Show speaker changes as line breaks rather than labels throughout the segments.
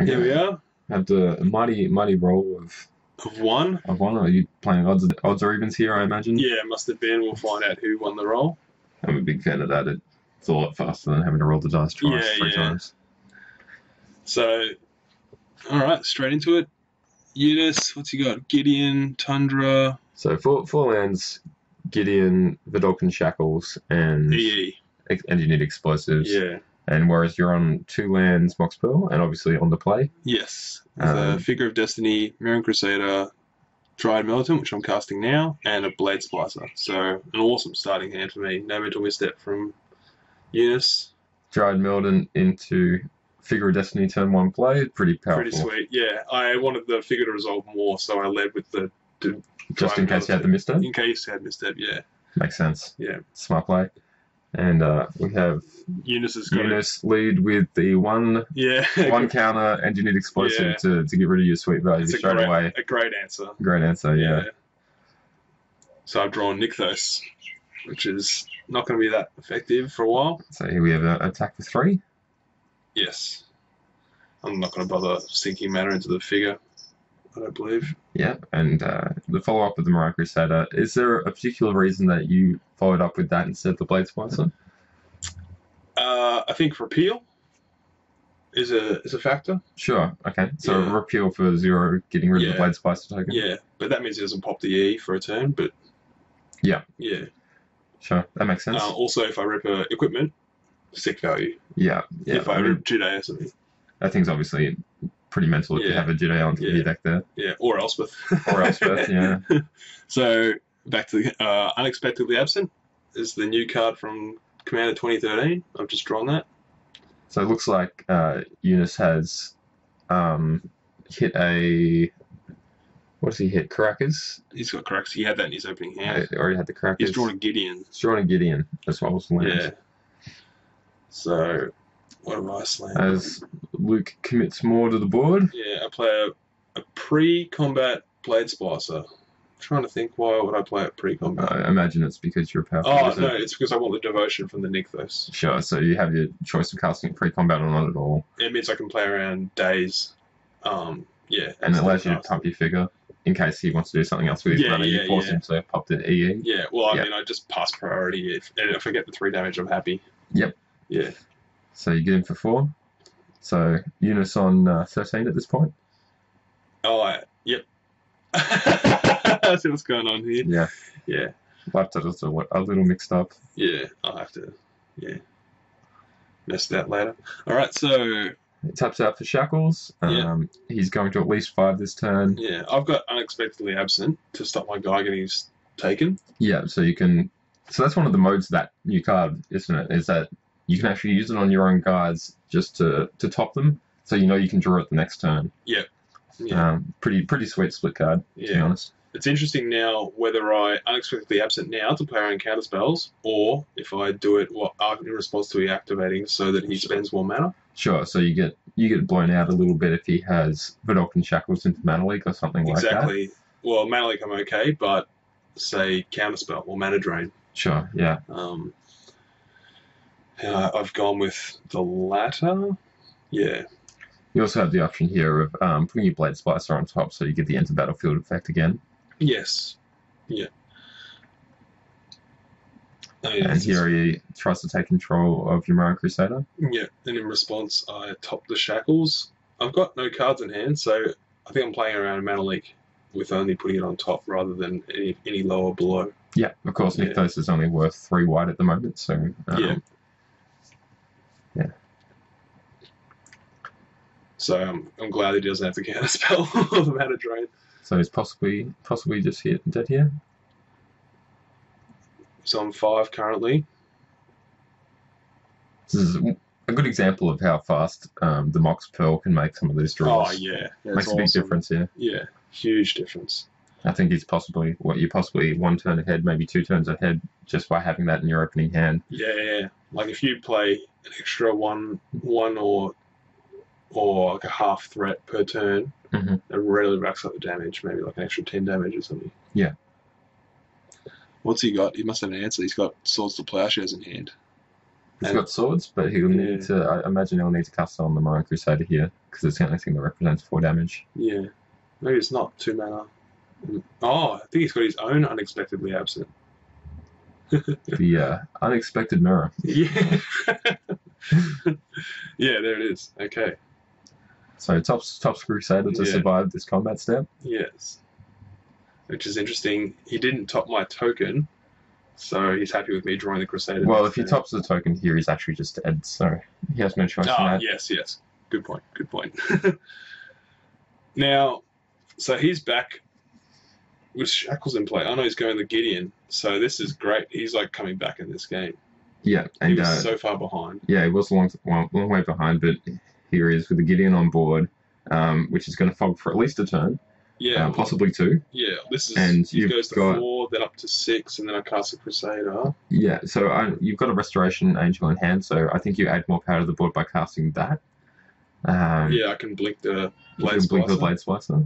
Okay.
Here we are.
Have the mighty roll
Of one.
of one. Are you playing odds or evens here? I imagine.
Yeah, must have been. We'll find out who won the roll.
I'm a big fan of that. It's a lot faster than having to roll the dice twice, three times.
So, all right, straight into it. Eunice, what's he got? Gideon, Tundra.
So four lands: Gideon, Vidalcan Shackles, and
EE.
Engineered Explosives.
Yeah.
And whereas you're on 2 lands, Mox Pearl, and obviously on the play.
Yes. There's a Figure of Destiny, Mirren Crusader, Dryad Militant, which I'm casting now, and a Blade Splicer. So an awesome starting hand for me. No mental misstep from Eunice.
Dryad Militant into Figure of Destiny turn 1 play. Pretty powerful.
Pretty sweet. Yeah. I wanted the figure to resolve more, so I led with the
just in case you had the misstep?
In case you had misstep, yeah.
Makes sense.
Yeah.
Smart play. And we have
Eunice
lead with the one counter engineered explosive to get rid of your sweet value straight away.
A great answer.
Great answer, yeah.
So I've drawn Nykthos, which is not going to be that effective for a while.
So here we have an attack for 3.
Yes. I'm not going to bother sinking matter into the figure, I don't believe.
Yeah, and the follow-up with the Mirren Crusader, is there a particular reason that you followed up with that instead of the Blade Splicer?
I think repeal is a factor.
Sure, okay. So repeal for 0, getting rid of the Blade Splicer token?
Yeah, but that means it doesn't pop the E for a turn, but...
Yeah.
Yeah.
Sure, that makes sense.
Also, if I rip equipment, sick value.
Yeah.
If I rip Judea or something.
That thing's obviously pretty mental if you have a Judea on your deck there.
Yeah, or Elspeth.
Yeah.
So, back to the Unexpectedly Absent is the new card from Commander 2013. I've just drawn that.
So it looks like Eunice has hit a... What does he hit? Caracas?
He's got Caracas. He had that in his opening hand.
He already had the Caracas.
He's drawn a Gideon.
He's drawn a Gideon as well as land.
Yeah. So, what have I slammed?
As Luke commits more to the board.
Yeah, I play a pre-combat Blade Splicer. I'm trying to think, why would I play it pre-combat?
I imagine it's because you're powerful.
Oh, no, it's because I want the devotion from the Nykthos.
Sure, so you have your choice of casting pre-combat or not at all.
It means I can play around days. And
it allows you to pump your figure in case he wants to do something else with his runner. You force him to pop the EE.
Yeah, well, I mean, I just pass priority. If I get the 3 damage, I'm happy.
Yep.
Yeah.
So you get him for 4. So Eunice on 13 at this point.
Oh, yep. I see what's going on here.
Yeah.
Yeah.
Life totals are a little mixed up.
Yeah, I'll have to, mess that later. All right, so...
He taps out for Shackles. He's going to at least 5 this turn.
Yeah, I've got Unexpectedly Absent to stop my guy getting taken.
Yeah, so you can... So that's one of the modes of that new card, isn't it? Is that you can actually use it on your own guys just to top them, so you know you can draw it the next turn.
Yep. Yeah.
Pretty sweet split card, to be honest.
It's interesting now whether I Unexpectedly Absent now to play around counter spells, or if I do it in response to reactivating so that he spends more mana.
Sure, so you get blown out a little bit if he has Vidalcan Shackles into Mana Leak or something like that.
Exactly. Well, Mana Leak I'm okay, but say Counterspell or Mana Drain.
Sure, yeah.
I've gone with the latter. Yeah.
You also have the option here of putting your Blade Splicer on top so you get the Enter Battlefield effect again.
Yes. Yeah.
And here he tries to take control of your Mirren Crusader.
Yeah, and in response, I top the Shackles. I've got no cards in hand, so I think I'm playing around Mana Leak with only putting it on top rather than any lower below.
Yeah, of course, Nykthos is only worth 3 white at the moment, so... Yeah.
So I'm glad he doesn't have to counterspell or the Mana Drain.
So he's possibly just dead here?
So I'm 5 currently.
This is a good example of how fast the Mox Pearl can make some of these draws.
Oh, yeah.
Makes a big difference here.
Yeah, huge difference.
I think he's possibly 1 turn ahead, maybe 2 turns ahead, just by having that in your opening hand.
Yeah. Like if you play an extra one or like a half threat per turn, it really racks up the damage, maybe like an extra 10 damage or something.
Yeah.
What's he got? He must have an answer. He's got Swords to Plowshares in hand.
He's got swords, but he'll need to. I imagine he'll need to cast on the Maroon Crusader here because it's the only thing that represents 4 damage.
Yeah. Maybe it's not 2 mana. Oh, I think he's got his own Unexpectedly Absent.
The unexpected mirror.
Yeah. Yeah, there it is. Okay.
So Top's Crusader to survive this combat step.
Yes. Which is interesting. He didn't top my token, so he's happy with me drawing the Crusader.
Well, if he tops the token here, he's actually just dead, so he has no choice in that.
Yes. Good point. Now, so he's back with Shackles in play. I know he's going the Gideon, so this is great. He's like coming back in this game.
Yeah, and
he was so far behind.
Yeah, he was a long way behind, but here he is with the Gideon on board, which is going to fog for at least a turn.
Yeah,
possibly 2.
Yeah, this is.
And
he goes to 4, then up to 6, and then I cast a Crusader.
Yeah, so you've got a Restoration Angel in hand, so I think you add more power to the board by casting that.
Yeah, I can blink the Blade
Splicer.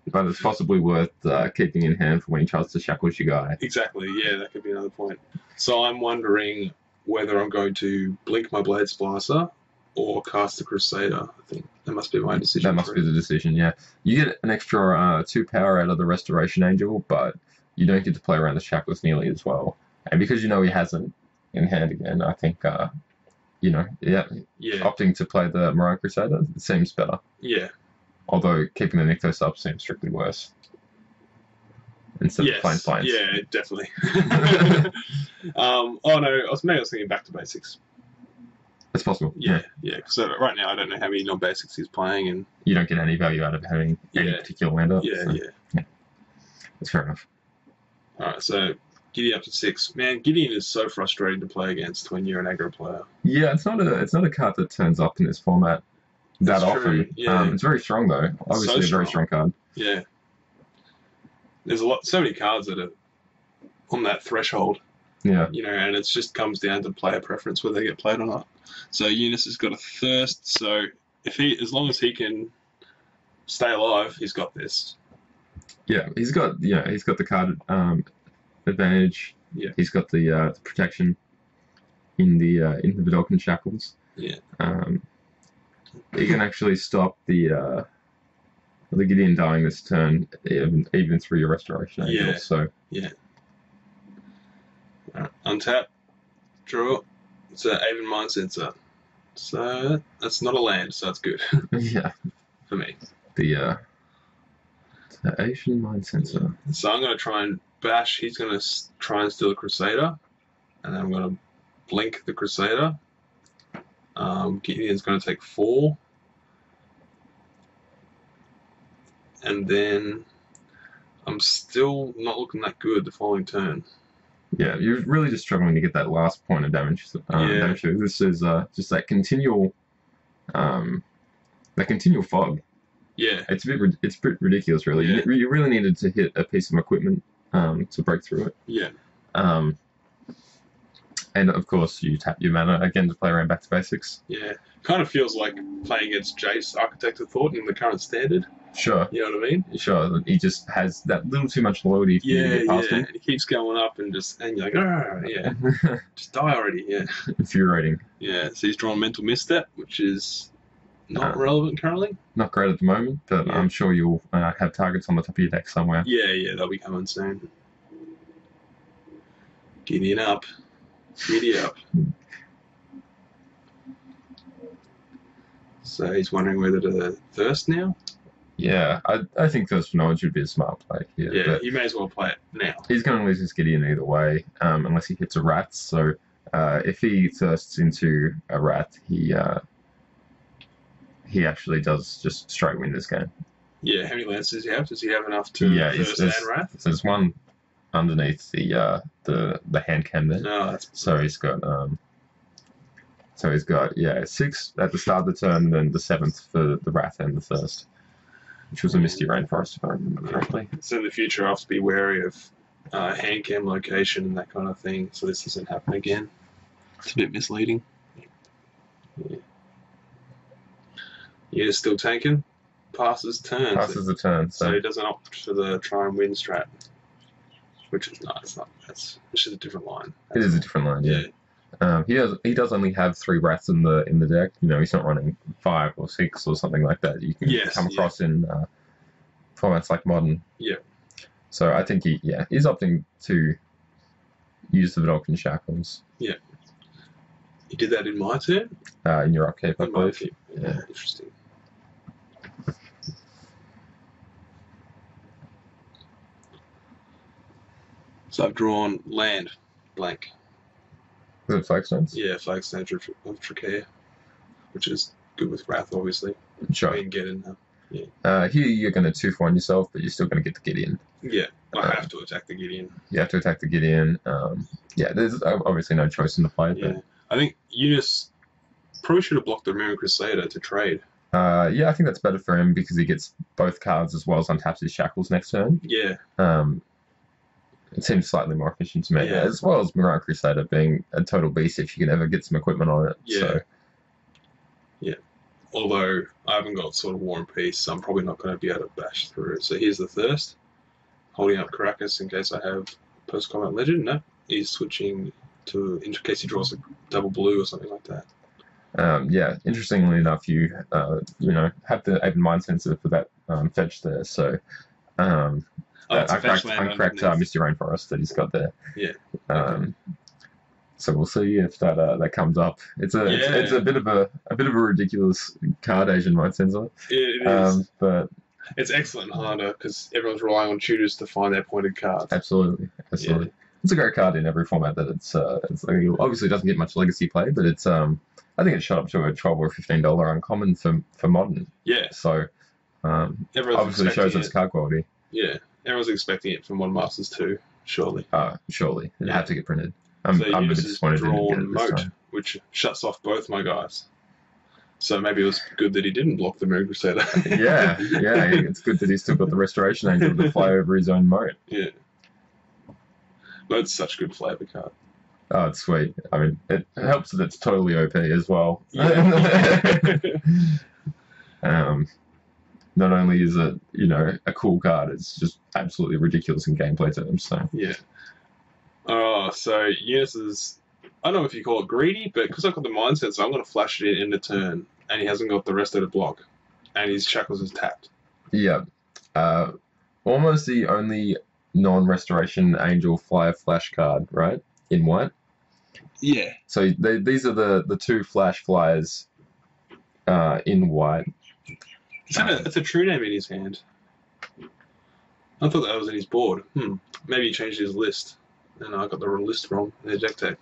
But it's possibly worth keeping in hand for when he tries to shackles your guy.
Exactly, yeah, that could be another point. So I'm wondering whether I'm going to blink my Blade Splicer or cast the Crusader. I think that must be my decision.
That must be the decision, yeah. You get an extra 2 power out of the Restoration Angel, but you don't get to play around the shackles nearly as well. And because you know he hasn't in hand again, I think, opting to play the Maroon Crusader seems better.
Yeah.
Although keeping the Nykthos up seems strictly worse. Instead of playing Plains.
Yeah, definitely. Oh no, I was thinking back to basics.
It's possible.
Yeah. So right now I don't know how many non-basics he's playing, and
you don't get any value out of having any particular lander. Yeah. That's fair enough.
Alright, so Gideon up to 6. Man, Gideon is so frustrating to play against when you're an aggro player.
Yeah, it's not a card that turns up in this format that often. Yeah. It's very strong though. Obviously a very strong card.
Yeah. There's so many cards that are on that threshold.
Yeah.
And it just comes down to player preference whether they get played or not. So Eunice has got a Thirst, so as long as he can stay alive, he's got this.
Yeah, he's got the card advantage.
Yeah.
He's got the protection in the Vidalcan Shackles.
Yeah.
He can actually stop the Gideon dying this turn even through your Restoration Angel.
Yeah.
So
untap, draw. It's an Aven Mind Sensor. So that's not a land, so that's good.
Yeah.
For me.
The Asian Mind Sensor.
So I'm going to try and bash. He's going to try and steal the Crusader. And then I'm going to blink the Crusader. Gideon's going to take 4. And then I'm still not looking that good the following turn.
Yeah, you're really just struggling to get that last point of damage. Damage. This is just that continual fog.
Yeah,
it's a bit ridiculous, really.
Yeah.
You really needed to hit a piece of equipment to break through it.
Yeah.
And of course, you tap your mana again to play around back to basics.
Yeah, kind of feels like playing against Jace, Architect of Thought in the current standard.
Sure.
You know what I mean?
Sure. He just has that little too much loyalty for you to get past him.
He keeps going up and you're like, just die already. Yeah.
Infuriating.
Yeah. So he's drawn Mental Misstep, which is not relevant currently.
Not great at the moment, but I'm sure you'll have targets on the top of your deck somewhere.
Yeah, they'll be coming soon. Gideon up. Giddy up. So he's wondering whether to Thirst now?
Yeah, I think Thirst for Knowledge would be a smart play here.
Yeah, you may as well play it now.
He's going to lose his Gideon either way, unless he hits a rat. So if he thirsts into a rat, he actually does just straight win this game.
Yeah, how many lands does he have? Does he have enough to Thirst and rat?
There's one underneath the hand cam there.
No,
so he's got 6 at the start of the turn, then the 7th for the Wrath and the Thirst, which was a Misty Rainforest, if I remember correctly. So
in the future, I have to be wary of hand cam location and that kind of thing, so this doesn't happen again. It's a bit misleading. Yeah. You're still tanking. Passes turn.
Passes the turn.
So he doesn't opt for the try and win strat. Which is nice. It's just a different line.
It is a different line, yeah. He does only have 3 rats in the deck. You know, he's not running 5 or 6 or something like that. You can
Yes,
come
yeah.
across in formats like Modern.
Yeah.
So I think he's opting to use the Vidalcan Shackles.
Yeah. He did that in my turn?
In your upkeep, I
In my
believe.
upkeep.
Yeah.
Interesting. So I've drawn land, blank.
Is it Flagstones?
Yeah, Flagstone of Trachea, which is good with Wrath, obviously.
Sure.
You can get in.
Here you're going to 2-for-1 yourself, but you're still going to get the Gideon.
Yeah, I have to attack the Gideon.
You have to attack the Gideon. There's obviously no choice in the play.
Yeah, I think Eunice probably should have blocked the Mirror Crusader to trade.
I think that's better for him because he gets both cards as well as untaps his Shackles next turn.
Yeah.
It seems slightly more efficient to me,
Yeah.
as well as Mirror Crusader being a total beast if you can ever get some equipment on it.
Yeah.
So.
Yeah. Although I haven't got sort of War and Peace, so I'm probably not going to be able to bash through. So here's the Thirst. Holding up Caracas in case I have Post-Combat Legend. No, he's switching to, in case he draws a double blue or something like that.
Interestingly enough, you have the Aven Mind Sensor for that fetch there. So I cracked Misty Rainforest that he's got there.
Yeah.
So we'll see if that comes up. It's a bit of a ridiculous card, Asian Mind Sensor.
It is.
But
it's excellent in Highlander because everyone's relying on tutors to find their pointed cards.
Absolutely.
Yeah.
It's a great card in every format that it's obviously doesn't get much legacy play, but it's I think it's shot up to a $12 or $15 uncommon for Modern.
Yeah.
So obviously shows its card quality.
Yeah. Everyone's expecting it from Modern Masters too, surely.
Surely. It had to get printed. I'm
so
a bit disappointed
drawn
it didn't get it this
Moat,
time.
which shuts off both my guys. So maybe it was good that he didn't block the Mirror Crusader.
yeah. It's good that he's still got the Restoration Angel to fly over his own moat.
Yeah. That's such good flavor card.
Oh, it's sweet. I mean, it helps that it's totally OP as well.
Yeah.
Not only is it, a cool card, it's just absolutely ridiculous in gameplay terms. So
yeah. Oh, so Eunice is, I don't know if you call it greedy, but because I've got the Mind Sensor, I'm going to flash it in the turn, and he hasn't got the rest of the block, and his Shackles is tapped.
Yeah. Almost the only non-Restoration Angel Flyer Flash card, right? In white.
Yeah.
So these are the 2 Flash Flyers in white.
It's a true name in his hand. I thought that was in his board. Maybe he changed his list, and I got the list wrong in the deck tag.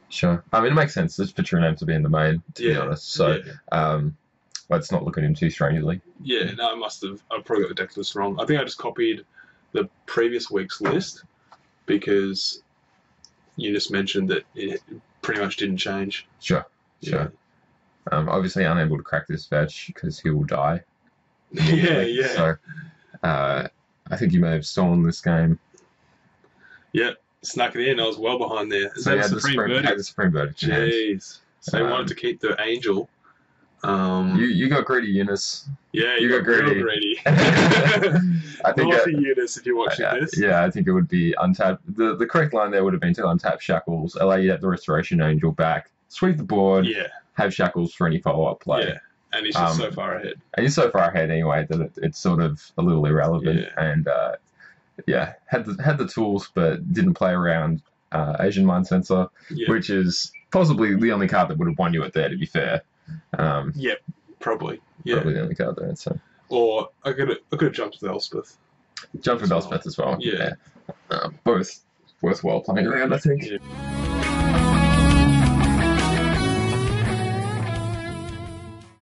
Sure. I mean, it makes sense. It's for true name to be in the main, to be honest. So, let's not look at him too strangely.
Yeah, no, I probably got the deck list wrong. I think I just copied the previous week's list because you just mentioned that it pretty much didn't change.
Sure. Obviously unable to crack this fetch because he will die.
Yeah.
So, I think you may have stolen this game.
Yep, snuck it in. I was well behind there.
So you had the Supreme Verdict.
Jeez. So they wanted to keep the Angel.
You got greedy, Eunice.
Yeah, you got real greedy.
I think
Naughty Eunice, if you're watching this.
Yeah, I think it would be untapped. The correct line there would have been to untap Shackles, allow you to have the Restoration Angel back, sweep the board, have Shackles for any follow-up play.
Yeah, and he's just so far ahead.
And he's so far ahead anyway that it's sort of a little irrelevant. And had the tools but didn't play around Asian Mind Sensor, which is possibly the only card that would have won you it there, to be fair.
Probably.
Probably the only card there. So.
Or I could have jumped with Elspeth.
Jumped with Elspeth as well. Both worthwhile playing around, I think.
Yeah.